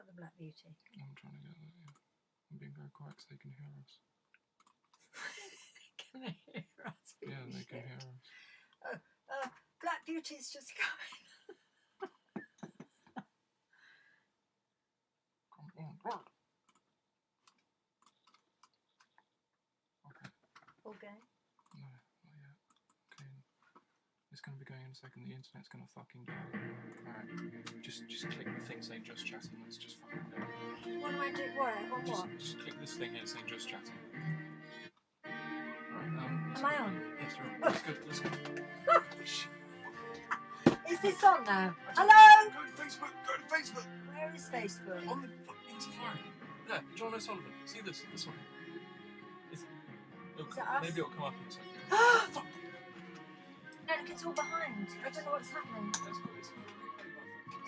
Not the Black Beauty. I'm trying to get that, yeah. I'm being very quiet so they can hear us. Can they hear us? Yeah, they can hear us. Black Beauty's just coming. Come on. Okay. All going? No, not yet. Okay. It's going to be going in a second. The internet's going to fucking die. Alright. Just click the thing saying just chatting. Let's just fucking go. What do I do? Where? On what? Just click this thing here saying just chatting. Alright, Am I on? Yes, you're on. Let's go. Is this on now? Hello? Go to Facebook. Go to Facebook. Where is Facebook? On the fucking Safari. There, John O'Sullivan. See this one. Maybe it'll come up in a second. Fuck. No, look, it's all behind. I don't know what's happening.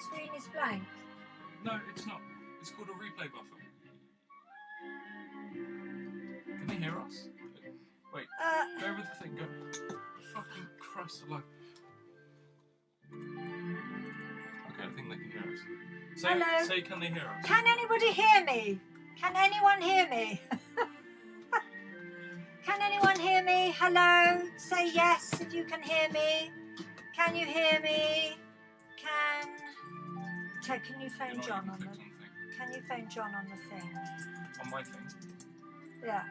Screen is blank. No, it's not. It's called a replay buffer. Can they hear us? Wait. Go over the thing. Go. Fucking Christ alive. Okay, I think they can hear us. Hello? Say, can they hear us? Can anybody hear me? Can anyone hear me? Can anyone hear me? Hello? Say yes if you can hear me. Can you hear me? Ted, can you phone John on the... Can you phone John on the thing? On my thing? Yeah.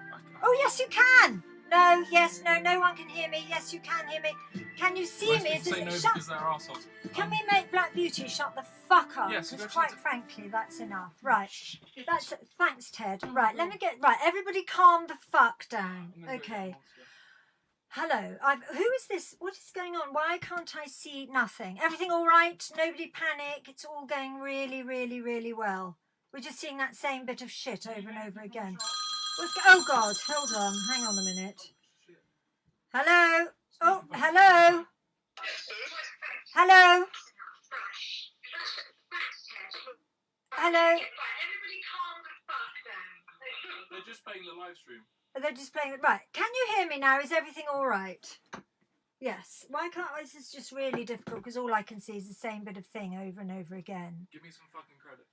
Oh, yes, you can! No, yes, no one can hear me. Yes, you can hear me. Can you see me? Say no because they're arseholes. Can we make Black Beauty shut the fuck up? Yes, because quite frankly, that's enough. Right. Thanks, Ted. Right, let me get... Right, everybody calm the fuck down. Okay. Hello. Who is this? What is going on? Why can't I see nothing? Everything all right? Nobody panic? It's all going really, really, really well. We're just seeing that same bit of shit over and over again. Oh, God. Hold on. Hang on a minute. Hello? Oh, hello? Hello? Hello? They're just playing the live stream. They're just playing it. Right. Can you hear me now? Is everything all right? Yes. Why can't I? This is just really difficult because all I can see is the same bit of thing over and over again. Give me some fucking credit.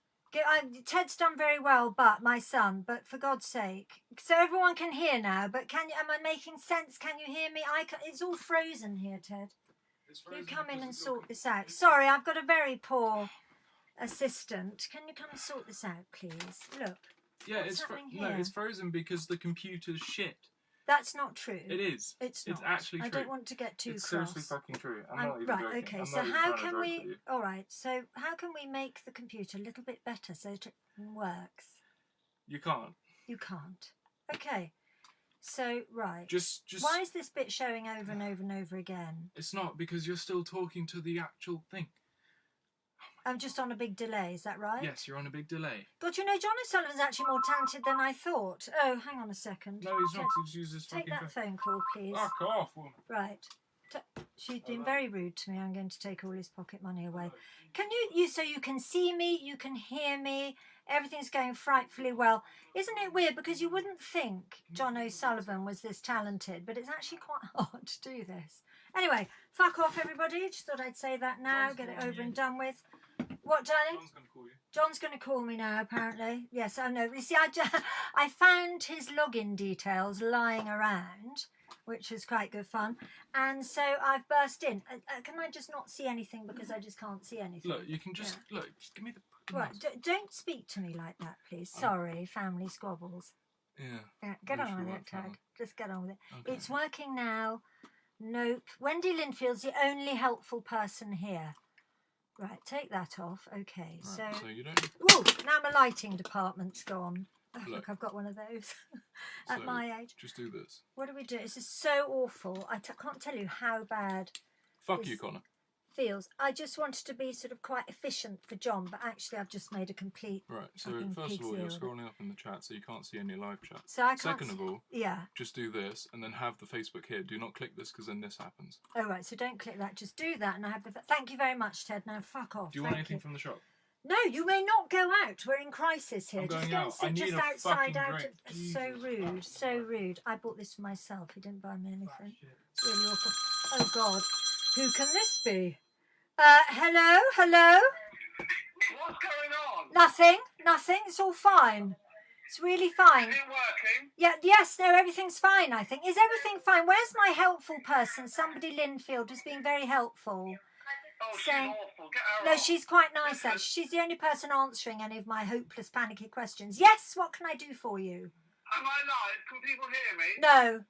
Ted's done very well, but my son, but for God's sake. So everyone can hear now, but am I making sense? Can you hear me? It's all frozen here, Ted. You come in and sort this out. Sorry, I've got a very poor assistant. Can you come and sort this out, please? Look. Yeah, it's frozen because the computer's shit. That's not true. It is. It's not. It's actually true. I don't want to get too cross. It's seriously fucking true. I'm not even right, joking. okay. I'm So not how even can trying to joke with we... you. All right. So how can we make the computer a little bit better so that it works? You can't. You can't. Okay. So, right. Just... Why is this bit showing over and over and over again? It's not, because you're still talking to the actual thing. I'm just on a big delay, is that right? Yes, you're on a big delay. God, you know, John O'Sullivan's actually more talented than I thought. Oh, hang on a second. No, he's not. He's used his Take fucking that phone call, please. Fuck off, woman. Right. She's been very rude to me. I'm going to take all his pocket money away. Can you so you can see me, you can hear me, everything's going frightfully well. Isn't it weird? Because you wouldn't think John O'Sullivan was this talented, but it's actually quite hard to do this. Anyway, fuck off, everybody. Just thought I'd say that now, get it over and done with. What, darling? John's going to call you. John's going to call me now, apparently. Yes, I know. You see, I found his login details lying around, which was quite good fun. And so I've burst in. Can I just not see anything because I just can't see anything? Look, you can just... Yeah. Look, just give me the... Right, don't speak to me like that, please. Sorry, family squabbles. Yeah. Get on with it, Ted. Just get on with it. Okay. It's working now. Nope. Wendy Linfield's the only helpful person here. Right, take that off. Okay, right, so you don't... Ooh, now my lighting department's gone. Oh, look, I've got one of those at my age. Just do this. What do we do? This is so awful. I can't tell you how bad. Fuck you, Connor. Feels. I just wanted to be sort of quite efficient for John, but actually I've just made a complete... Right, so first of all, you're scrolling up in the chat, so you can't see any live chat. So I can't... Second of all, just do this, and then have the Facebook here. Do not click this, because then this happens. Oh, right, so don't click that. Just do that, and I have the... Thank you very much, Ted. Now, fuck off. Do you want anything from the shop? No, you may not go out. We're in crisis here. I'm just going go out. and sit just outside. Jesus so rude, Christ. so rude. I bought this for myself. He didn't buy me anything. It's really awful. Oh, God. Who can this be? Hello? What's going on? Nothing. Nothing. It's all fine. It's really fine. Is it working? Yeah, yes, no, everything's fine, I think. Is everything fine? Where's my helpful person? Somebody, Linfield, who's been very helpful. Oh, she's Saying, awful. Get her no, off. she's quite nice, actually. She's the only person answering any of my hopeless, panicky questions. Yes, what can I do for you? Am I live? Can people hear me? No.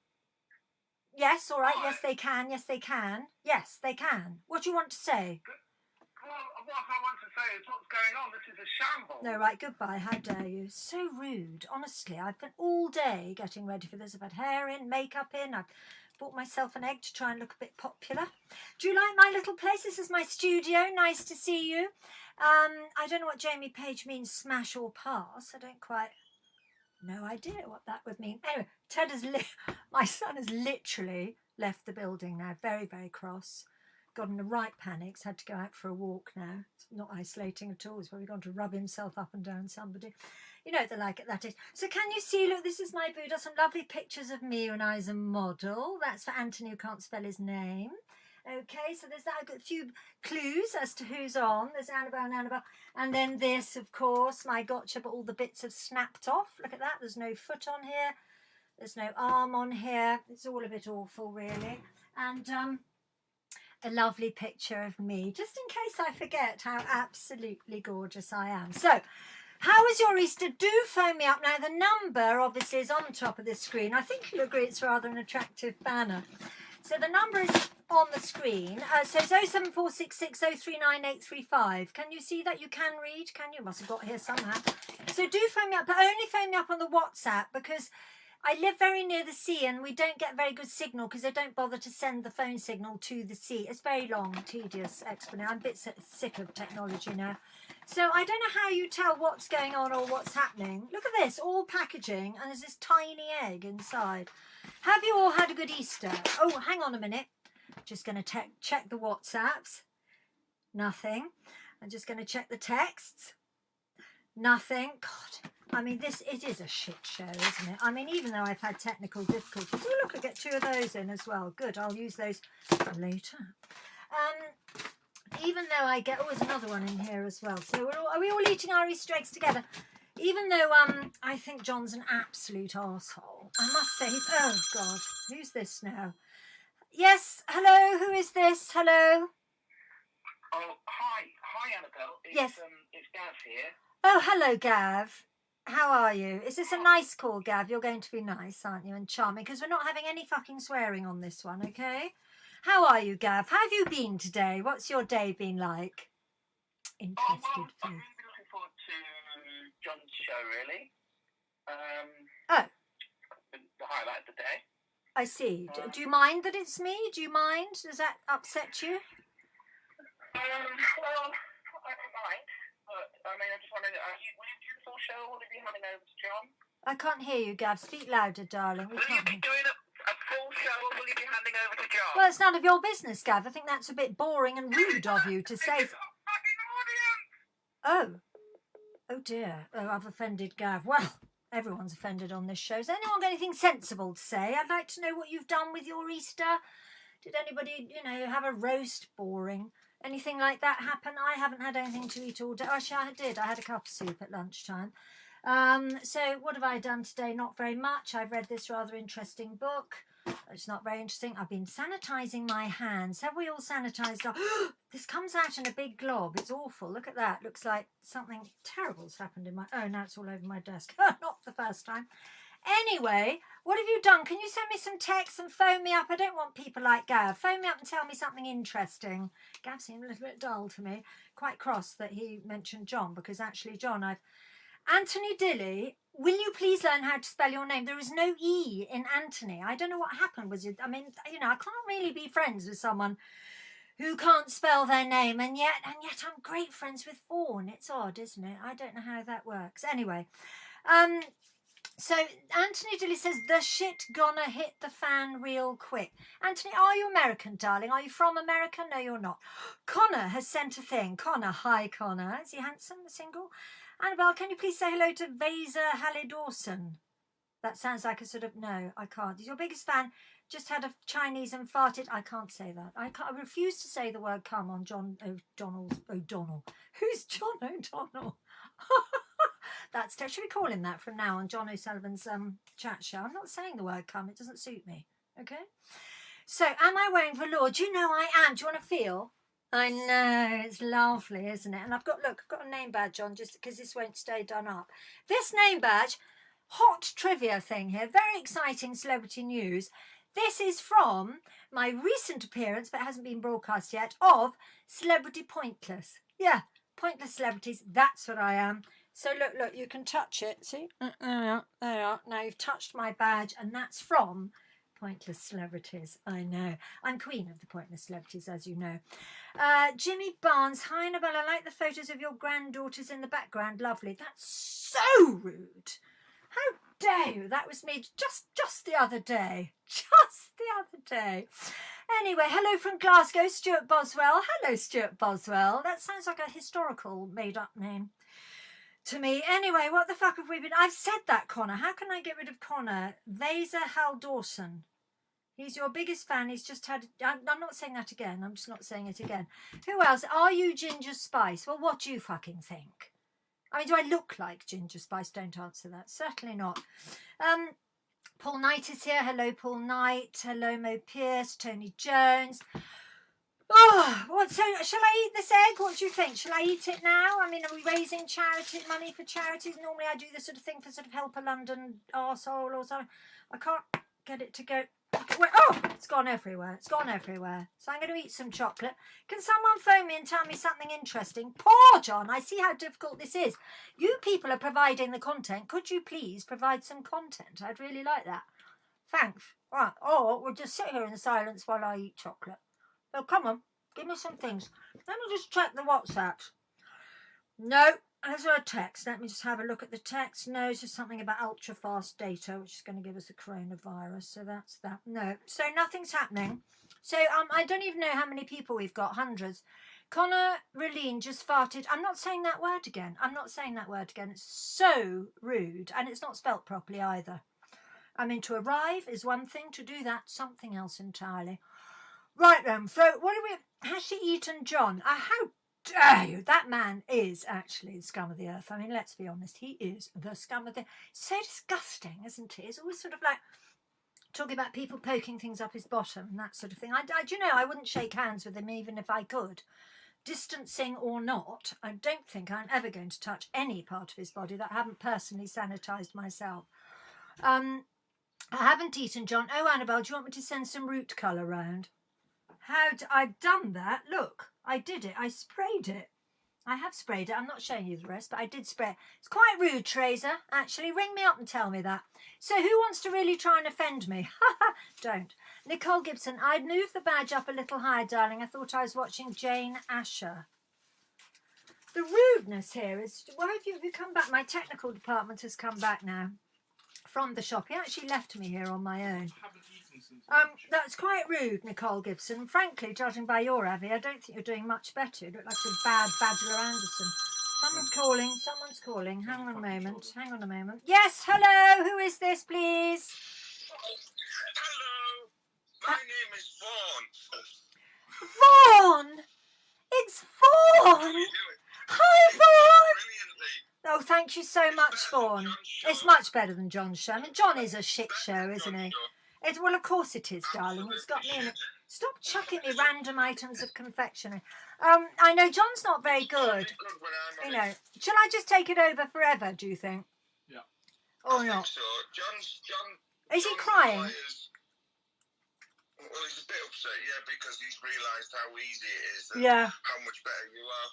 Yes, all right. Right. Yes, they can. Yes, they can. Yes, they can. What do you want to say? Well, what I want to say is what's going on. This is a shambles. No, right, goodbye. How dare you? So rude. Honestly, I've been all day getting ready for this. I've had hair in, makeup in. I've bought myself an egg to try and look a bit popular. Do you like my little place? This is my studio. Nice to see you. I don't know what Jamie Page means, smash or pass. I don't quite... No idea what that would mean. Anyway, my son has literally left the building now. Very, very cross. Got in a right panic. Had to go out for a walk now. It's not isolating at all. He's probably gone to rub himself up and down somebody. You know they're like at that age. So can you see, look, this is my Buddha. Some lovely pictures of me when I was a model. That's for Anthony who can't spell his name. Okay, so there's that. I've got a few clues as to who's on. There's Annabel and Annabel. And then this, of course, my gotcha, but all the bits have snapped off. Look at that. There's no foot on here. There's no arm on here. It's all a bit awful, really. And a lovely picture of me, just in case I forget how absolutely gorgeous I am. So, how was your Easter? Do phone me up. Now, the number, obviously, is on the top of this screen. I think you'll agree it's rather an attractive banner. So the number is on the screen. So it's 07466039835. Can you see that? You can read, can you? Must have got here somehow. So do phone me up, but only phone me up on the WhatsApp, because I live very near the sea and we don't get very good signal because they don't bother to send the phone signal to the sea. It's very long, tedious explanation. I'm a bit sick of technology now. So I don't know how you tell what's going on or what's happening. Look at this, all packaging, and there's this tiny egg inside. Have you all had a good Easter? Oh, hang on a minute. Just going to check the WhatsApps. Nothing. I'm just going to check the texts. Nothing. God, I mean, it is a shit show, isn't it? I mean, even though I've had technical difficulties. Oh, look, I get 2 of those in as well. Good, I'll use those later. Even though I get... Oh, there's another one in here as well. So are we all eating our Easter eggs together? Even though I think John's an absolute arsehole. I must say he's... Oh, God. Who's this now? Yes, hello, who is this? Hello? Oh, hi. Hi, Annabelle. Yes. It's Gav here. Oh, hello, Gav. How are you? Is this a nice call, Gav? You're going to be nice, aren't you? And charming, because we're not having any fucking swearing on this one, okay? How are you, Gav? How have you been today? What's your day been like? Interested. Oh, well, I'm really looking forward to John's show, really. The highlight of the day. I see. Do you mind that it's me? Do you mind? Does that upset you? Well, I don't mind. But, I mean, I'm just wondering, will you do the full show or will you be handing over to John? I can't hear you, Gav. Speak louder, darling. Will you be doing a full show or will you be handing over to John? Well, it's none of your business, Gav. I think that's a bit boring and rude of you to say. It's a fucking audience! Oh. Oh, dear. Oh, I've offended Gav. Well, everyone's offended on this show. Has anyone got anything sensible to say? I'd like to know what you've done with your Easter. Did anybody, have a roast? Boring. Anything like that happen? I haven't had anything to eat all day. Actually, I did. I had a cup of soup at lunchtime. So what have I done today? Not very much. I've read this rather interesting book. It's not very interesting. I've been sanitising my hands. Have we all sanitised our... This comes out in a big glob. It's awful. Look at that. Looks like something terrible's happened in my... Oh, now it's all over my desk. Not the first time. Anyway, what have you done? Can you send me some texts and phone me up? I don't want people like Gav. Phone me up and tell me something interesting. Gav seemed a little bit dull to me. Quite cross that he mentioned John, because actually, John, Anthony Dilly, will you please learn how to spell your name? There is no E in Anthony. I don't know what happened. I can't really be friends with someone who can't spell their name, and yet I'm great friends with Fawn. It's odd, isn't it? I don't know how that works. Anyway, so Anthony Dilly says, the shit gonna hit the fan real quick. Anthony, are you American, darling? Are you from America? No, you're not. Connor has sent a thing. Connor, hi, Connor. Is he handsome, single? Annabelle, can you please say hello to Vasa Halle-Dawson? That sounds like a sort of... No, I can't. He's your biggest fan. Just had a Chinese and farted. I can't say that. I refuse to say the word come on John O'Donnell. Who's John O'Donnell? That's should we call him that from now on? John O'Sullivan's chat show. I'm not saying the word "cum." It doesn't suit me. Okay. So, am I wearing velour? Do you know I am? Do you want to feel? I know, it's lovely, isn't it? And I've got a name badge on just because this won't stay done up. This name badge, hot trivia thing here, very exciting celebrity news. This is from my recent appearance, but it hasn't been broadcast yet, of Celebrity Pointless. Yeah, Pointless Celebrities, that's what I am. So look, you can touch it, see? There you are. Now you've touched my badge, and that's from Pointless Celebrities. I know. I'm queen of the Pointless Celebrities, as you know. Jimmy Barnes. Hi, Annabelle. I like the photos of your granddaughters in the background. Lovely. That's so rude. How dare you? That was me just the other day. Just the other day. Anyway, hello from Glasgow, Stuart Boswell. Hello, Stuart Boswell. That sounds like a historical made-up name to me. Anyway, what the fuck have we been... I've said that, Connor. How can I get rid of Connor? Vaser Hal Dawson. He's your biggest fan. He's just had... I'm not saying that again. I'm just not saying it again. Who else? Are you Ginger Spice? Well, what do you fucking think? I mean, do I look like Ginger Spice? Don't answer that. Certainly not. Paul Knight is here. Hello, Paul Knight. Hello, Mo Pierce. Tony Jones. Oh, what? So, shall I eat this egg? What do you think? Shall I eat it now? I mean, are we raising charity money for charities? Normally, I do this sort of thing for sort of Help a London arsehole or something. I can't get it to go. Oh, it's gone everywhere. It's gone everywhere. So I'm going to eat some chocolate. Can someone phone me and tell me something interesting? Poor John, I see how difficult this is. You people are providing the content. Could you please provide some content? I'd really like that. Thanks. Right. Or we'll just sit here in silence while I eat chocolate. Oh, come on. Give me some things. Let me just check the WhatsApp. No. There's a text. Let me just have a look at the text. No, it's just something about ultra-fast data, which is going to give us a coronavirus. So that's that. No. So nothing's happening. So I don't even know how many people we've got. Hundreds. Connor Reline just farted. I'm not saying that word again. I'm not saying that word again. It's so rude. And it's not spelt properly either. I mean, to arrive is one thing. To do that, something else entirely. Right then. So what do we... Has she eaten John? How dare you? That man is actually the scum of the earth. I mean, let's be honest. He is the scum of the... So disgusting, isn't he? It's always sort of like talking about people poking things up his bottom and that sort of thing. Do you know, I wouldn't shake hands with him even if I could. Distancing or not, I don't think I'm ever going to touch any part of his body that I haven't personally sanitised myself. I haven't eaten John. Oh, Annabelle, do you want me to send some root colour round? I've done that. Look, I did it. I sprayed it. I have sprayed it. I'm not showing you the rest, but I did spray it. It's quite rude, Tracer. Actually, ring me up and tell me that. So who wants to really try and offend me? Don't. Nicole Gibson, I'd move the badge up a little higher, darling. I thought I was watching Jane Asher. The rudeness here is... Why have you come back? My technical department has come back now from the shop. He actually left me here on my own. That's quite rude, Nicole Gibson. Frankly, judging by your Avi, I don't think you're doing much better. You look like a bad Badger Anderson. Someone's calling. Hang on a moment. Yes, hello, who is this, please? Hello, my name is Vaughan. Vaughan! It's Vaughan! How are you doing? Hi, Vaughan! Brilliantly. Oh, thank you so much, Vaughan. It's much better than John's show. I mean, John is a shit show, isn't he? Well, of course it is, darling. It's got me in it. Stop chucking me random items of confectionery. I know John's not very good. You know, shall I just take it over forever, do you think? Yeah. Or not? So, Is he crying? Well, he's a bit upset, yeah, because he's realised how easy it is and how much better you are.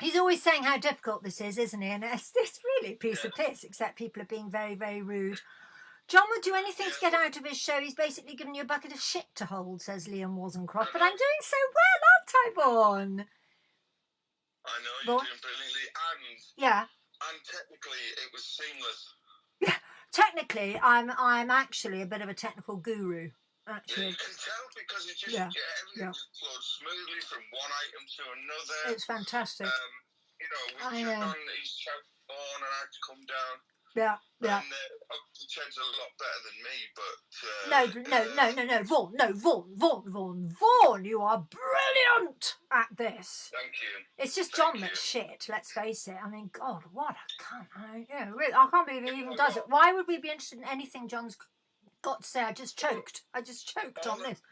He's always saying how difficult this is, isn't he? And it's really a piece of piss, except people are being very, very rude. John would do anything to get out of his show. He's basically given you a bucket of shit to hold, says Liam Wozencroft. But I'm doing so well, aren't I, Vaughan? I know, you're doing brilliantly. And technically, it was seamless. Yeah, technically, I'm actually a bit of a technical guru. Actually. Yeah, you can tell because it just everything just flows smoothly from one item to another. It's fantastic. You know, we took on his chat on and I had to come down. Yeah. And Ted's a lot better than me, but... Vaughan, you are brilliant at this. Thank you. It's just Thank John you. that's shit, let's face it. I mean, God, what a cunt. Really, I can't believe he even does it. Why would we be interested in anything John's got to say? I just choked on this.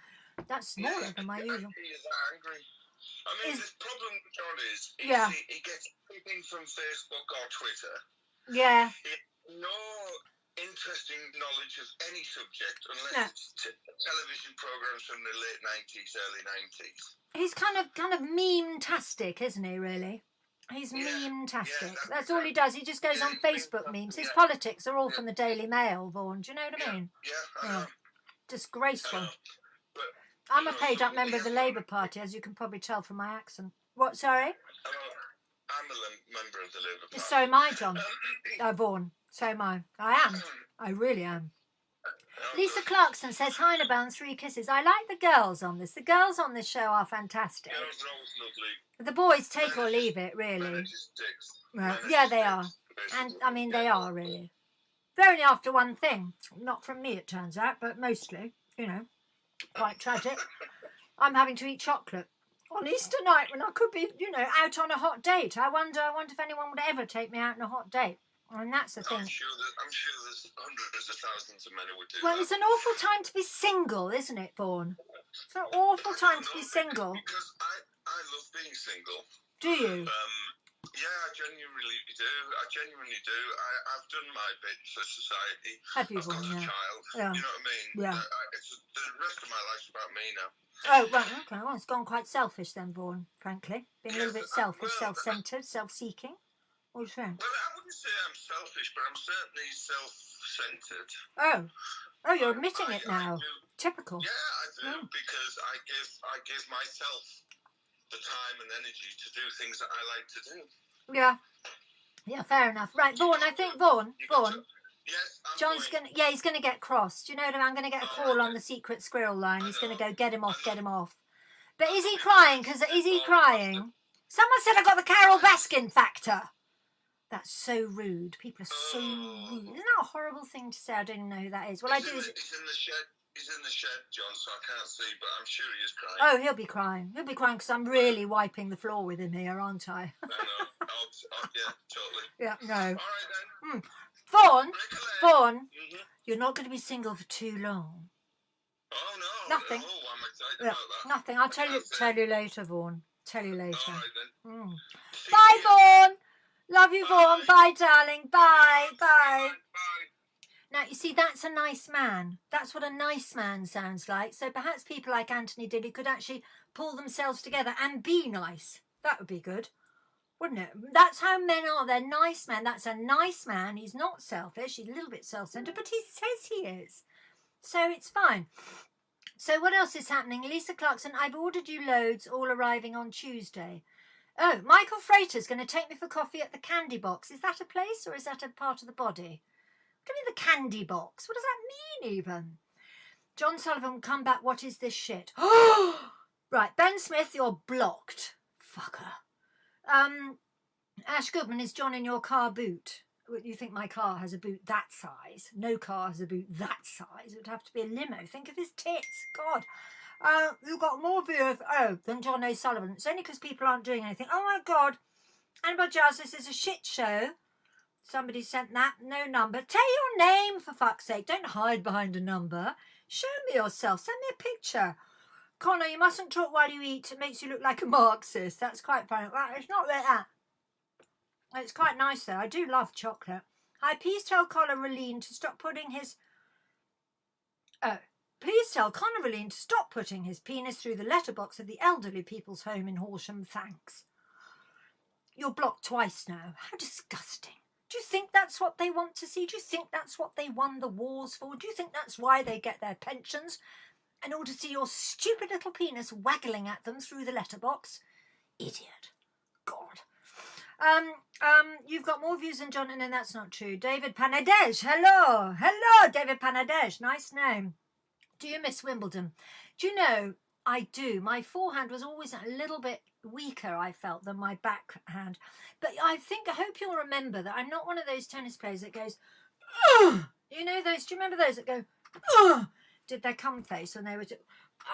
That's smaller than my usual. He is that angry. I mean, the problem with John is he gets everything from Facebook or Twitter. Yeah. He has no interesting knowledge of any subject unless it's television programs from the late 90s, early 90s. He's kind of meme-tastic, isn't he, really? He's meme-tastic. That's all he does. He just goes on Facebook memes. His politics are all from the Daily Mail, Vaughan. Do you know what I mean? Yeah, I know. Disgraceful. I know. But, I'm a paid-up member of the Labour Party, as you can probably tell from my accent. What, sorry? I'm a member of the Labour Party. So am I, John. Vaughan. So am I. I am. I really am. Lisa Clarkson says, hi, Annabel, and 3 kisses. I like the girls on this. The girls on this show are fantastic. Girls are always lovely. The boys take or leave it, really. Yeah, they are. And, I mean, they are, really. They're only after one thing. Not from me, it turns out, but mostly, you know. Quite tragic. I'm having to eat chocolate on Easter night when I could be, you know, out on a hot date. I wonder if anyone would ever take me out on a hot date. And that's the thing. I'm sure there's hundreds of thousands of men who would do well, that. It's an awful time to be single, isn't it, Vaughan? It's an awful time to be single. Because I love being single. Do you? Yeah, I genuinely do. I've done my bit for society. Have you, I've got Vaughan? a child. Yeah. You know what I mean? Yeah. The rest of my life's about me now. Oh, right, okay. Well, it's gone quite selfish then, Vaughan, frankly. Being a little bit selfish, self-centred, self-seeking. What do you think? Well, I wouldn't say I'm selfish, but I'm certainly self-centred. Oh, you're admitting it now. Typical. Yeah, I do, because I give myself the time and energy to do things that I like to do. Yeah, fair enough. Right, Vaughan, I think Vaughan. Yes, John's he's gonna get crossed. Do you know what I mean? I'm gonna get a call on the secret squirrel line. He's gonna go, get him off. But is he crying? Someone said I got the Carol Baskin factor. That's so rude. People are so rude. Isn't that a horrible thing to say? I don't even know who that is. Well, I do. He's in the shed. He's in the shed, John, so I can't see, but I'm sure he is crying. Oh, he'll be crying. He'll be crying because I'm really wiping the floor with him here, aren't I? I know. Yeah, totally. Yeah, no. All right, then. Vaughan, you're not going to be single for too long. Oh, no. Nothing. Oh, I'm excited about that. Nothing. I'll tell you later, Vaughan. Tell you later. All right, then. Bye, Vaughan. Love you, Vaughan. Bye, darling. Bye. Bye. Now, you see, that's a nice man. That's what a nice man sounds like. So perhaps people like Anthony Dilly could actually pull themselves together and be nice. That would be good, wouldn't it? That's how men are. They're nice men. That's a nice man. He's not selfish. He's a little bit self-centered, but he says he is. So it's fine. So what else is happening? Lisa Clarkson, I've ordered you loads, all arriving on Tuesday. Oh, Michael Frater's going to take me for coffee at the Candy Box. Is that a place or is that a part of the body? What do you mean the Candy Box? What does that mean even? John Sullivan, come back. What is this shit? Right, Ben Smith, you're blocked. Fucker. Ash Goodman, is John in your car boot? You think my car has a boot that size? No car has a boot that size. It would have to be a limo. Think of his tits. God. You've got more viewers than John O'Sullivan. It's only because people aren't doing anything. Oh my God. Annabel Giles, this is a shit show. Somebody sent that. No number. Tell your name, for fuck's sake. Don't hide behind a number. Show me yourself. Send me a picture. Connor, you mustn't talk while you eat. It makes you look like a Marxist. That's quite funny. Well, it's not like that. It's quite nice, though. I do love chocolate. Hi, please tell Conor Raleen to stop putting his... Please tell Conor Raleen to stop putting his penis through the letterbox of the elderly people's home in Horsham. Thanks. You're blocked twice now. How disgusting. Do you think that's what they want to see? Do you think that's what they won the wars for? Do you think that's why they get their pensions? In order to see your stupid little penis waggling at them through the letterbox? Idiot. God. You've got more views than John, and then that's not true. David Panadej. Hello, David Panadej. Nice name. Do you miss Wimbledon? Do you know, I do. My forehand was always a little bit weaker, I felt, than my backhand. But I hope you'll remember that I'm not one of those tennis players that goes, ugh! You know those, do you remember those that go, ugh! Did their cum face when they were just,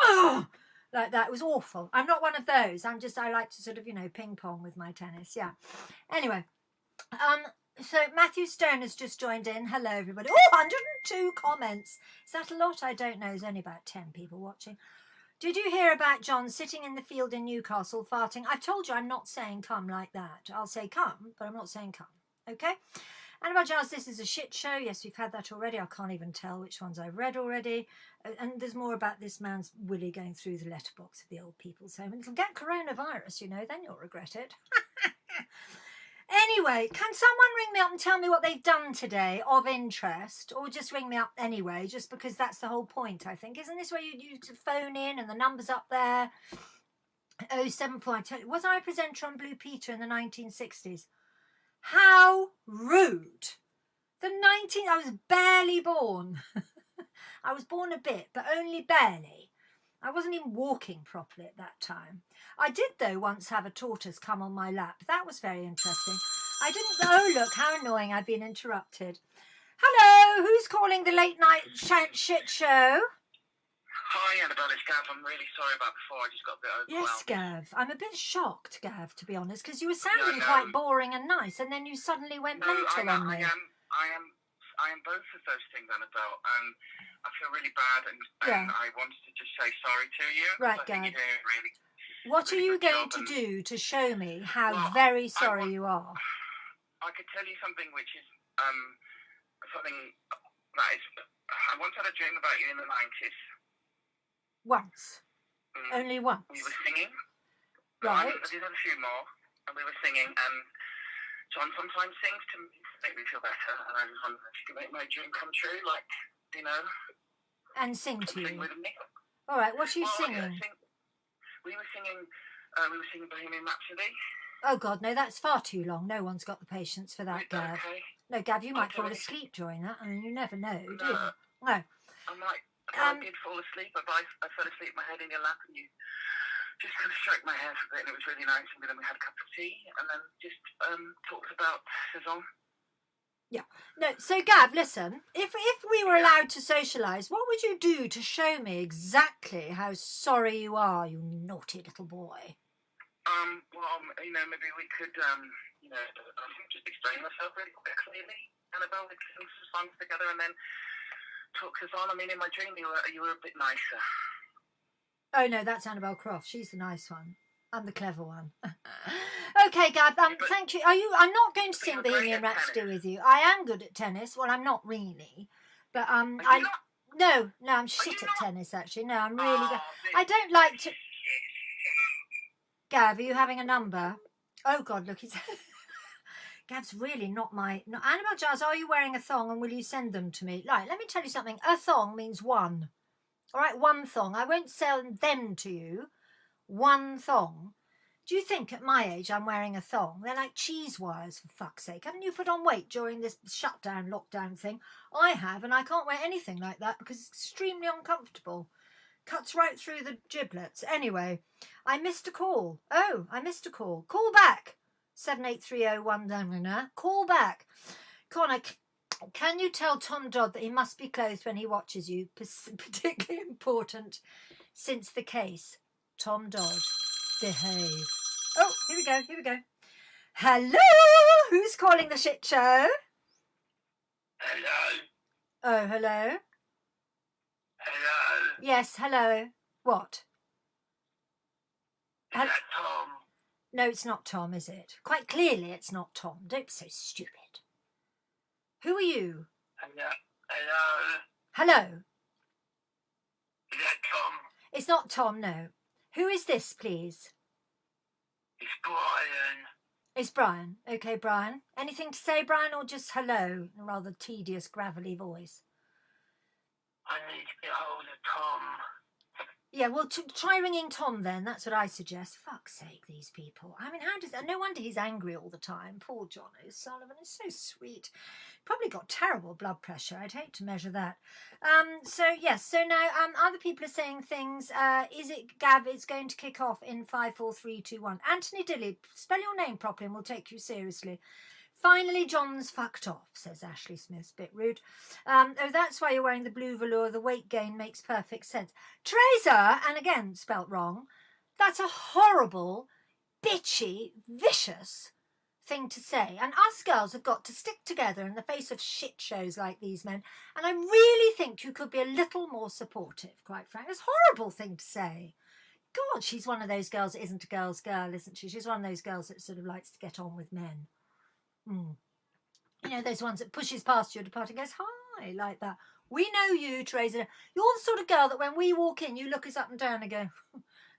ugh! Like that. It was awful. I'm not one of those. I like to sort of, ping pong with my tennis. Yeah. Anyway, so Matthew Stone has just joined in. Hello, everybody. Oh, 102 comments. Is that a lot? I don't know. There's only about 10 people watching. Did you hear about John sitting in the field in Newcastle farting? I've told you I'm not saying come like that. I'll say come, but I'm not saying come. Okay? Annabel Giles, this is a shit show. Yes, we've had that already. I can't even tell which ones I've read already. And there's more about this man's Willie going through the letterbox of the old people's home. It'll get coronavirus, then you'll regret it. Anyway, can someone ring me up and tell me what they've done today of interest? Or just ring me up anyway, just because that's the whole point, I think. Isn't this where you to phone in and the number's up there? 074, I tell you, was I a presenter on Blue Peter in the 1960s? How rude. I was barely born. I was born a bit, but only barely. I wasn't even walking properly at that time. I did, though, once have a tortoise come on my lap. That was very interesting. I didn't... Oh, look, how annoying. I've been interrupted. Hello, who's calling the late night shit show? Hi, Annabelle, it's Gav. I'm really sorry about before. I just got a bit overwhelmed. Yes, Gav. I'm a bit shocked, Gav, to be honest, because you were sounding quite boring and nice, and then you suddenly went mental on me. I am both of those things, Annabelle. I feel really bad, and I wanted to just say sorry to you. Right, Gav. What are you going to do to show me how very sorry you are? I could tell you something which is something that is... I once had a dream about you in the 90s. Once? Only once? We were singing. Right. I did have a few more, and we were singing, and John sometimes sings to make me feel better, and I just wondered if you could make my dream come true, and sing to you. Sing with me. All right, what are you singing? We were singing Bohemian Rhapsody. Oh, God, no, that's far too long. No one's got the patience for that, Gav. Okay. No, Gav, you might fall asleep during that, and you never know, do you? No. I did fall asleep, but I fell asleep, my head in your lap, and you just kind of stroked my hair for a bit, and it was really nice. And then we had a cup of tea, and then just talked about Saison. Yeah. No, so Gav, listen, if we were allowed to socialise, what would you do to show me exactly how sorry you are, you naughty little boy? Well, maybe we could, just explain myself really quite clearly. Annabelle, we could sing some songs together and then talk Saison. I mean, in my dream, you were a bit nicer. Oh, no, that's Annabel Croft. She's the nice one. I'm the clever one. Okay, Gav, thank you. I'm not going to sing Bohemian Rhapsody with you. I am good at tennis. Well, I'm not really. But No, I'm shit at tennis, actually. No, I'm really good. I don't like to... Gav, are you having a number? Oh, God, look, he's... Gav's really not my... No, Annabel Giles, are you wearing a thong and will you send them to me? Right, let me tell you something. A thong means one. All right, one thong. I won't sell them to you. One thong. Do you think at my age I'm wearing a thong? They're like cheese wires, for fuck's sake. Haven't you put on weight during this shutdown, lockdown thing? I have, and I can't wear anything like that because it's extremely uncomfortable. Cuts right through the giblets. Anyway, I missed a call. Oh, I missed a call. Call back. 78301. Call back. Connor, can you tell Tom Dodd that he must be clothed when he watches you? Particularly important since the case. Tom Dodd, behave. Oh, here we go. Hello? Who's calling the shit show? Hello. Oh, hello? Hello. Yes, hello. What? Is that Tom? No, it's not Tom, is it? Quite clearly it's not Tom. Don't be so stupid. Who are you? Hello. Hello? Is that Tom? It's not Tom, no. Who is this, please? It's Brian. It's Brian. Okay, Brian. Anything to say, Brian, or just hello in a rather tedious, gravelly voice? I need to get hold of Tom. Yeah, well, try ringing Tom then. That's what I suggest. Fuck's sake, these people. I mean, how does that? No wonder he's angry all the time. Poor John O'Sullivan is so sweet. Probably got terrible blood pressure. I'd hate to measure that. So yes. So now, other people are saying things. Is it Gab? It's going to kick off in 5, 4, 3, 2, 1. Anthony Dilly, spell your name properly, and we'll take you seriously. Finally, John's fucked off, says Ashley Smith. Bit rude. Oh, that's why you're wearing the blue velour. The weight gain makes perfect sense. Tracer, and again spelt wrong, that's a horrible, bitchy, vicious thing to say. And us girls have got to stick together in the face of shit shows like these men. And I really think you could be a little more supportive, quite frankly. It's a horrible thing to say. God, she's one of those girls that isn't a girl's girl, isn't she? She's one of those girls that sort of likes to get on with men. You know, those ones that pushes past you at a party and goes, hi, like that. We know you, Teresa. You're the sort of girl that when we walk in, you look us up and down and go,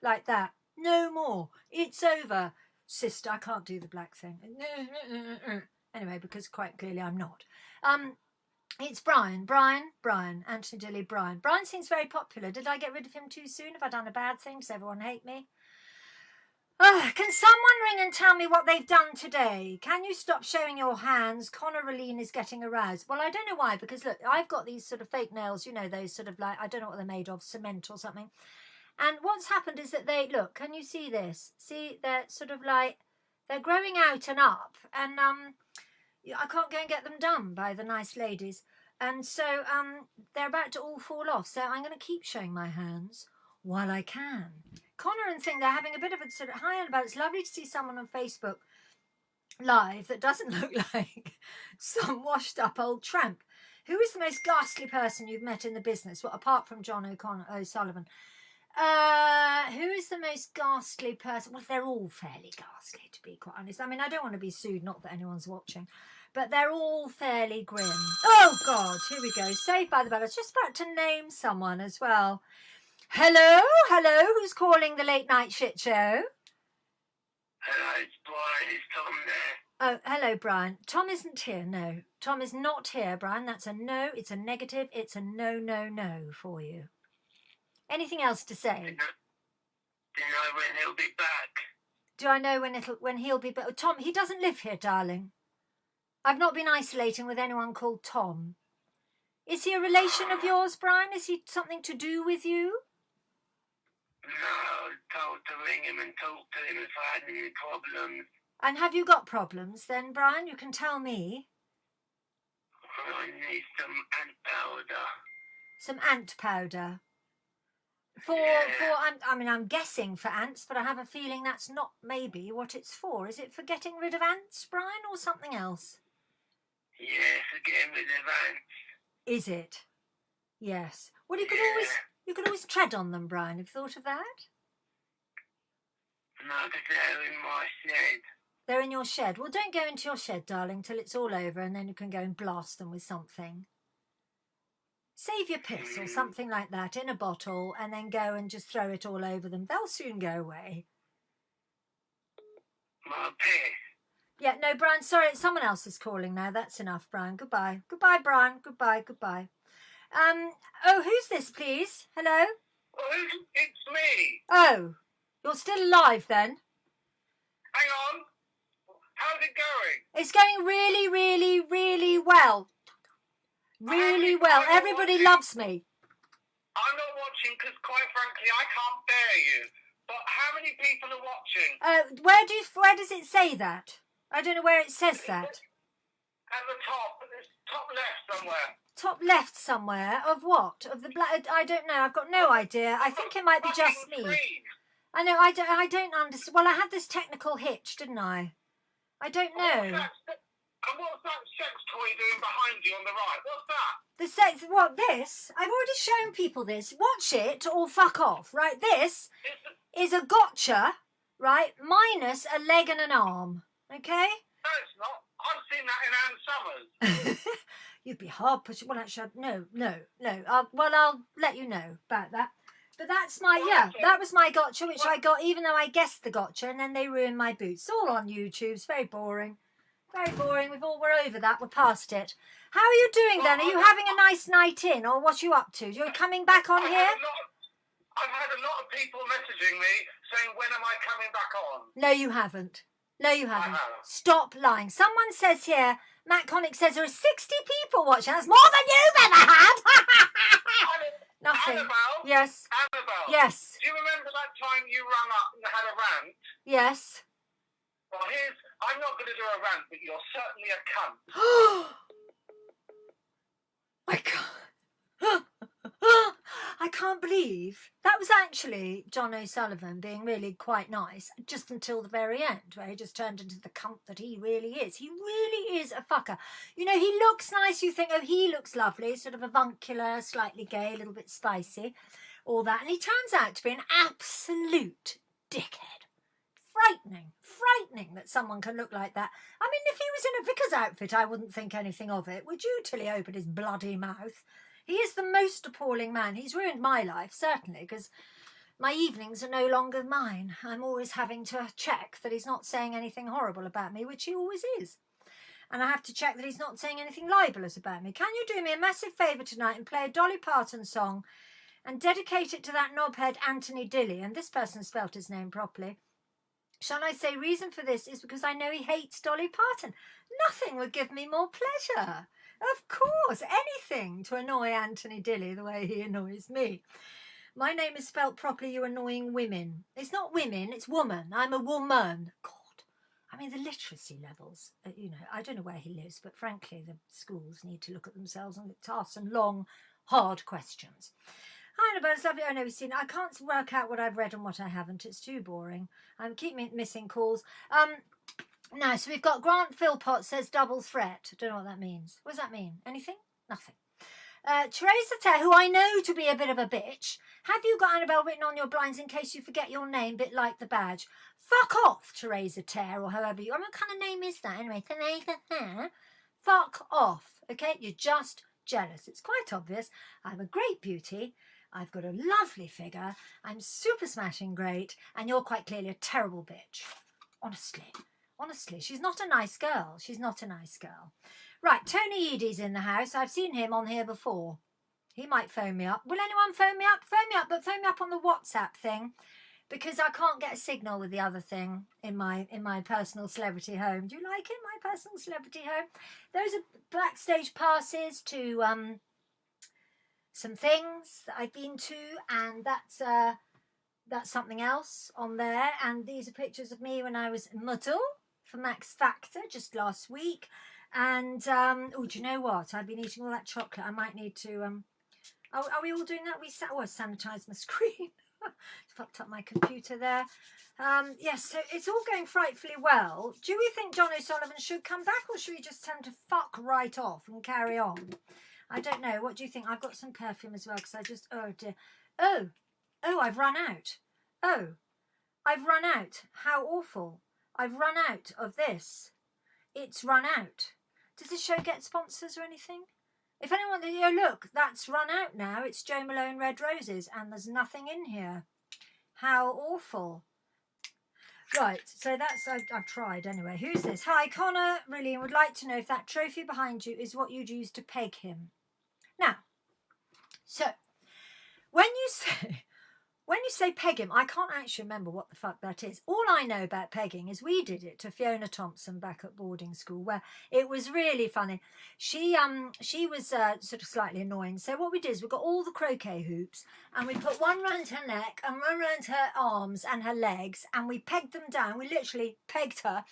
like that. No more. It's over. Sister, I can't do the black thing. Anyway, because quite clearly I'm not. It's Brian, Anthony Dilly, Brian. Brian seems very popular. Did I get rid of him too soon? Have I done a bad thing? Does everyone hate me? Can someone ring and tell me what they've done today? Can you stop showing your hands? Connor Raleen is getting aroused. Well, I don't know why, because look, I've got these sort of fake nails, you know, those sort of like, I don't know what they're made of, cement or something. And what's happened is that they, look, can you see this? See, they're sort of like, they're growing out and up. And I can't go and get them done by the nice ladies. And so they're about to all fall off. So I'm going to keep showing my hands while I can. Connor and Thing, they're having a bit of a sort of high and about. It's lovely to see someone on Facebook Live that doesn't look like some washed up old tramp. Who is the most ghastly person you've met in the business? Well, apart from John O'Sullivan. Who is the most ghastly person? Well, they're all fairly ghastly, to be quite honest. I mean, I don't want to be sued, not that anyone's watching, but they're all fairly grim. Oh, God, here we go. Saved by the Bell. I was just about to name someone as well. Hello? Who's calling the late night shit show? Hello, it's Brian. Is Tom there? Oh, hello, Brian. Tom isn't here, no. Tom is not here, Brian. That's a no. It's a negative. It's a no for you. Anything else to say? Do you know when he'll be back? Do I know when he'll be back? Oh, Tom, he doesn't live here, darling. I've not been isolating with anyone called Tom. Is he a relation of yours, Brian? Is he something to do with you? No, I was told to ring him and talk to him if I had any problems. And have you got problems then, Brian? You can tell me. I need some ant powder. Some ant powder. Yeah. I'm guessing for ants, but I have a feeling that's not maybe what it's for. Is it for getting rid of ants, Brian, or something else? Yeah, for getting rid of ants. Is it? Yes. Well, you could always tread on them, Brian. Have you thought of that? No, because they're in my shed. They're in your shed. Well, don't go into your shed, darling, till it's all over, and then you can go and blast them with something. Save your piss or something like that in a bottle, and then go and just throw it all over them. They'll soon go away. My piss? Yeah, no, Brian, sorry, someone else is calling now. That's enough, Brian. Goodbye. Goodbye, Brian. Goodbye. Oh, who's this, please? Hello? Oh, it's me. Oh, you're still alive then? Hang on. How's it going? It's going really, really, really well. Really well. Everybody loves me. I'm not watching because, quite frankly, I can't bear you. But how many people are watching? Where does it say that? I don't know where it says that. At the top. It's top left somewhere. Top left somewhere of what? Of the black? I don't know. I've got no idea. I think it might be just me. Screen. I know. I don't understand. Well, I had this technical hitch, didn't I? I don't know. And what's that sex toy doing behind you on the right? What's that? The sex. What this? I've already shown people this. Watch it or fuck off. Right. This is a gotcha. Right. Minus a leg and an arm. Okay. No, it's not. I've seen that in Anne Summers. You'd be hard pushing. Well, actually, no. I'll let you know about that. But that's my, that was my gotcha, which I got even though I guessed the gotcha, and then they ruined my boots. It's all on YouTube. It's very boring. Very boring. We're over that. We're past it. How are you doing then? Are you having a nice night in, or what are you up to? You're coming back on here? I've had a lot of people messaging me saying, when am I coming back on? No, you haven't. No, you haven't. have. Stop lying. Someone says here, Matt Connick says there are 60 people watching. That's more than you've ever had. Nothing. Annabel? Yes. Annabel? Yes. Do you remember that time you rang up and had a rant? Yes. Well, I'm not going to do a rant, but you're certainly a cunt. My God. I can't believe that was actually John O'Sullivan being really quite nice just until the very end, where he just turned into the cunt that he really is. He really is a fucker. You know, he looks nice. You think, oh, he looks lovely, sort of avuncular, slightly gay, a little bit spicy, all that. And he turns out to be an absolute dickhead. Frightening that someone can look like that. I mean, if he was in a vicar's outfit, I wouldn't think anything of it, would you, till he opened his bloody mouth? He is the most appalling man. He's ruined my life, certainly, because my evenings are no longer mine. I'm always having to check that he's not saying anything horrible about me, which he always is. And I have to check that he's not saying anything libelous about me. Can you do me a massive favour tonight and play a Dolly Parton song and dedicate it to that knobhead Anthony Dilly? And this person spelt his name properly. Shall I say reason for this is because I know he hates Dolly Parton. Nothing would give me more pleasure. Of course, anything to annoy Anthony Dilly the way he annoys me. My name is spelt properly, you annoying women. It's not women, it's woman. I'm a woman. God, I mean, the literacy levels, you know, I don't know where he lives, but frankly, the schools need to look at themselves and ask some long, hard questions. Hi, Annabel, it's lovely. I know we've seen it. I can't work out what I've read and what I haven't. It's too boring. I'm keeping missing calls. Now, so we've got Grant Philpott says double threat. I don't know what that means. What does that mean? Anything? Nothing. Teresa Terre, who I know to be a bit of a bitch. Have you got Annabel written on your blinds in case you forget your name, bit like the badge? Fuck off, Teresa Terre, or however you... I mean, what kind of name is that? Anyway, Teresa Terre. Fuck off, okay? You're just jealous. It's quite obvious. I'm a great beauty. I've got a lovely figure. I'm super smashing great. And you're quite clearly a terrible bitch. Honestly, she's not a nice girl. She's not a nice girl. Right, Tony Edie's in the house. I've seen him on here before. He might phone me up. Will anyone phone me up? Phone me up, but phone me up on the WhatsApp thing, because I can't get a signal with the other thing in my personal celebrity home. Do you like it, my personal celebrity home? Those are backstage passes to some things that I've been to, and that's something else on there. And these are pictures of me when I was model for Max Factor just last week. And oh, do you know what? I've been eating all that chocolate. I might need to are we all doing that? I sanitise my screen. Fucked up my computer there. Yes, so it's all going frightfully well. Do we think John O'Sullivan should come back, or should we just tell him to fuck right off and carry on? I don't know. What do you think? I've got some perfume as well, because I just... Oh, dear. Oh, I've run out. Oh, I've run out. How awful. I've run out of this. It's run out. Does this show get sponsors or anything? If anyone... Oh, look, that's run out now. It's Jo Malone Red Roses, and there's nothing in here. How awful. Right, so that's... I've tried anyway. Who's this? Hi, Connor really would like to know if that trophy behind you is what you'd use to peg him. Now, so when you say peg him, I can't actually remember what the fuck that is. All I know about pegging is we did it to Fiona Thompson back at boarding school, where it was really funny. She was sort of slightly annoying. So what we did is we got all the croquet hoops, and we put one round her neck and one round her arms and her legs, and we pegged them down. We literally pegged her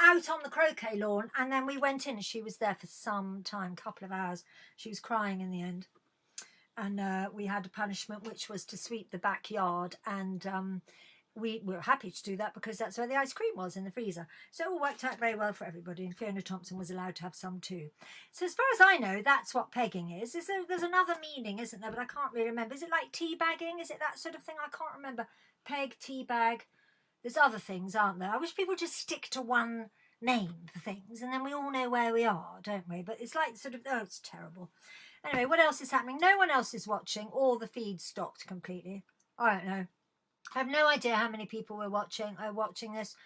out on the croquet lawn, and then we went in, and she was there for some time, couple of hours. She was crying in the end. And we had a punishment, which was to sweep the backyard. And we were happy to do that because that's where the ice cream was, in the freezer. So it all worked out very well for everybody. And Fiona Thompson was allowed to have some too. So as far as I know, that's what pegging is. There's another meaning, isn't there? But I can't really remember. Is it like teabagging? Is it that sort of thing? I can't remember. Peg, teabag. There's other things, aren't there? I wish people just stick to one name for things. And then we all know where we are, don't we? But it's like sort of... Oh, it's terrible. Anyway, what else is happening? No one else is watching. All the feeds stopped completely. I don't know. I have no idea how many people are watching this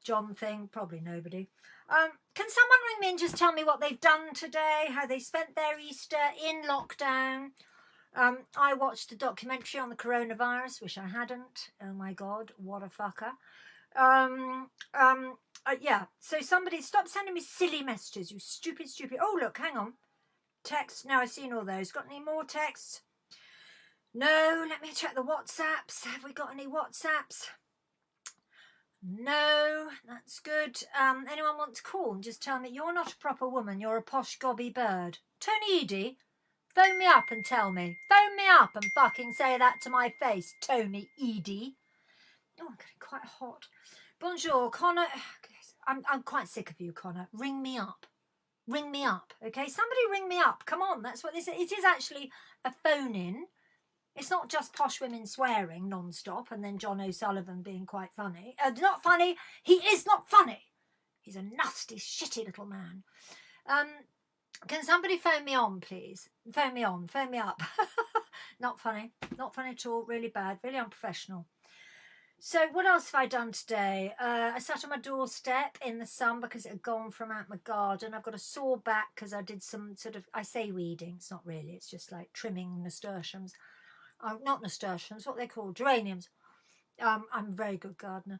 John thing. Probably nobody. Can someone ring me and just tell me what they've done today? How they spent their Easter in lockdown? I watched a documentary on the coronavirus. Wish I hadn't. Oh my God, what a fucker. Yeah. So somebody stop sending me silly messages. You stupid. Oh look, hang on. Text. No, I've seen all those. Got any more texts? No. Let me check the WhatsApps. Have we got any WhatsApps? No, that's good. Anyone want to call and just tell me you're not a proper woman, you're a posh gobby bird? Tony Edie, phone me up and tell me. Phone me up and fucking say that to my face, Tony Edie. Oh, I'm getting quite hot. Bonjour, Connor. I'm quite sick of you, Connor. Ring me up. Ring me up, okay? Somebody ring me up. Come on, that's what this is. It is actually a phone-in. It's not just posh women swearing non-stop and then John O'Sullivan being quite funny. Not funny. He is not funny. He's a nasty, shitty little man. Can somebody phone me on, please? Phone me on. Phone me up. Not funny. Not funny at all. Really bad. Really unprofessional. So what else have I done today? I sat on my doorstep in the sun because it had gone from out my garden. I've got a sore back because I did some sort of, I say weeding. It's not really. It's just like trimming nasturtiums. Not nasturtiums, what they call geraniums. I'm a very good gardener.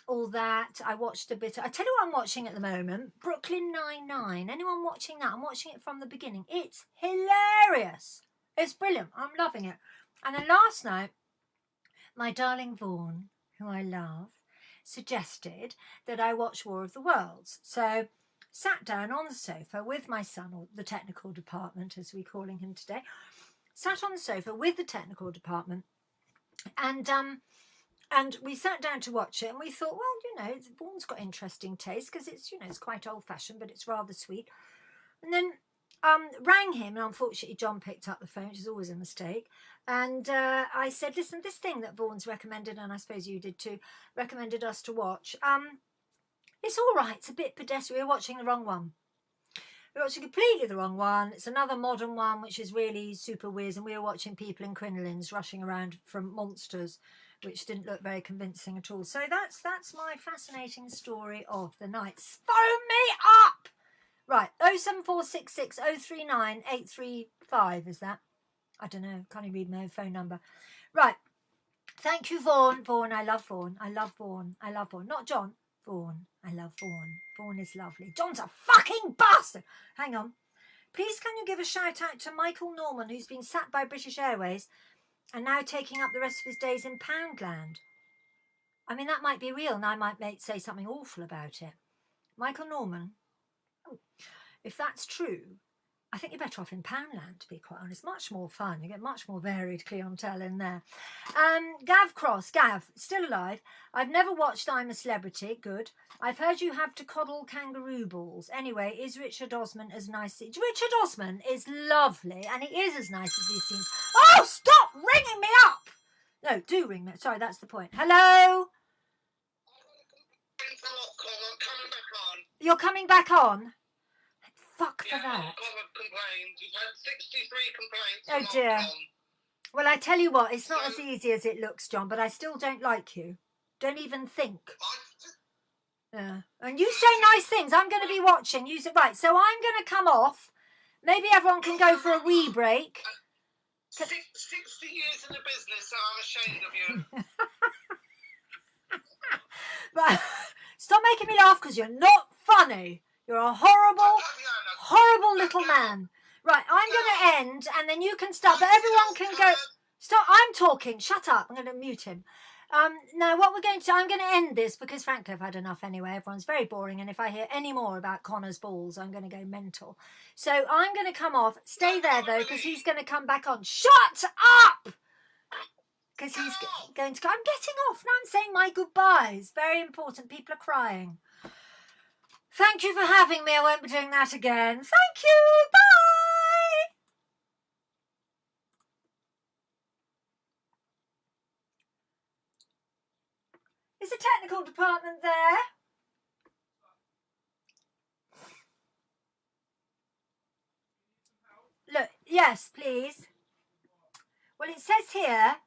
All that. I watched a bit. I tell you what I'm watching at the moment. Brooklyn Nine-Nine. Anyone watching that? I'm watching it from the beginning. It's hilarious. It's brilliant. I'm loving it. And then last night, my darling Vaughan, who I love, suggested that I watch War of the Worlds. So sat down on the sofa with my son, or the technical department as we're calling him today, sat on the sofa with the technical department and we sat down to watch it and we thought, well, Vaughan's got interesting taste because it's, it's quite old fashioned, but it's rather sweet. And then rang him and unfortunately John picked up the phone, which is always a mistake. And I said, listen, this thing that Vaughan's recommended, and I suppose you did too, recommended us to watch. It's all right. It's a bit pedestrian. We're watching the wrong one. We're watching completely the wrong one. It's another modern one, which is really super weird. And we were watching people in crinolines rushing around from monsters, which didn't look very convincing at all. So that's my fascinating story of the night. Phone me up! Right, 07466 039 835, is that? I don't know. Can't even read my own phone number. Right. Thank you, Vaughan. Vaughan, I love Vaughan. I love Vaughan. I love Vaughan. Not John. Vaughan. I love Vaughan. Vaughan is lovely. John's a fucking bastard. Hang on. Please can you give a shout out to Michael Norman, who's been sacked by British Airways and now taking up the rest of his days in Poundland. I mean, that might be real and I might say something awful about it. Michael Norman, if that's true, I think you're better off in Poundland, to be quite honest. Much more fun. You get much more varied clientele in there. Gav Cross. Gav, still alive. I've never watched I'm a Celebrity. Good. I've heard you have to coddle kangaroo balls. Anyway, is Richard Osman as nice? Richard Osman is lovely, and he is as nice as he seems. Oh, stop ringing me up! No, do ring me. Sorry, that's the point. Hello? You're coming back on? Fuck for that. You've had 63 complaints. Oh dear. Well, I tell you what, it's not as easy as it looks, John, but I still don't like you. Don't even think. Yeah. And you say nice things. I'm going to be watching. You say, right, so I'm going to come off. Maybe everyone can go for a wee break. 60 years in the business, so I'm ashamed of you. But stop making me laugh because you're not funny. You're a horrible little man. Right, I'm going to end and then you can start, but everyone can go. Stop, I'm talking. Shut up. I'm going to mute him. Now, what we're going to do, I'm going to end this because, frankly, I've had enough anyway. Everyone's very boring. And if I hear any more about Connor's balls, I'm going to go mental. So I'm going to come off. Stay there, though, because he's going to come back on. Shut up! Because he's going to go. I'm getting off. Now I'm saying my goodbyes. Very important. People are crying. Thank you for having me. I won't be doing that again. Thank you. Bye. Is the technical department there? Look, yes, please. Well, it says here,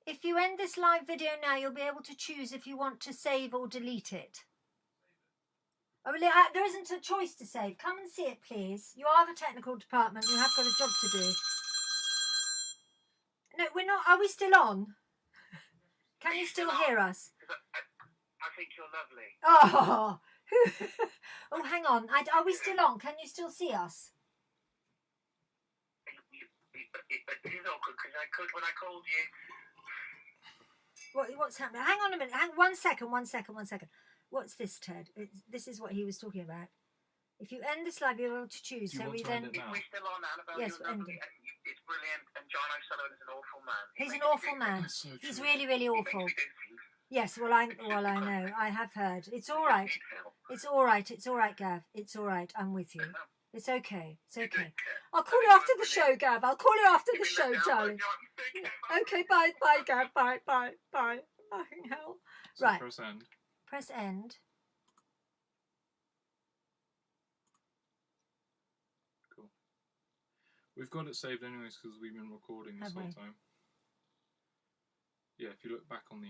if you end this live video now, you'll be able to choose if you want to save or delete it. Oh, really, there isn't a choice to save. Come and see it, please. You are the technical department. You have got a job to do. No, we're not. Are we still on? Can you still hear us? I think you're lovely. Oh, oh, hang on. Are we still on? Can you still see us? It is awkward because I could when I called you. What's happening? Hang on a minute. 1 second. What's this, Ted? This is what he was talking about. If you end this live, you're able to choose. Do you So want we to then. end it now? We're still on, Annabelle. Yes, you're lovely, end it. and it's brilliant. And John O'Sullivan is an awful man. He's an awful man. That's so He's true. really, really He awful. makes me do things. Yes, well, I know. I have heard. It's all right. It's all right. It's all right, Gav. It's all right. I'm with you. It's okay. It's okay. I'll call you after the show, Gav. I'll call you after the show, darling. Okay, bye, Gav. Bye. Fucking hell. So Right. press end. Press end. Cool. We've got it saved anyways because we've been recording this Have whole we? time. Yeah, if you look back on the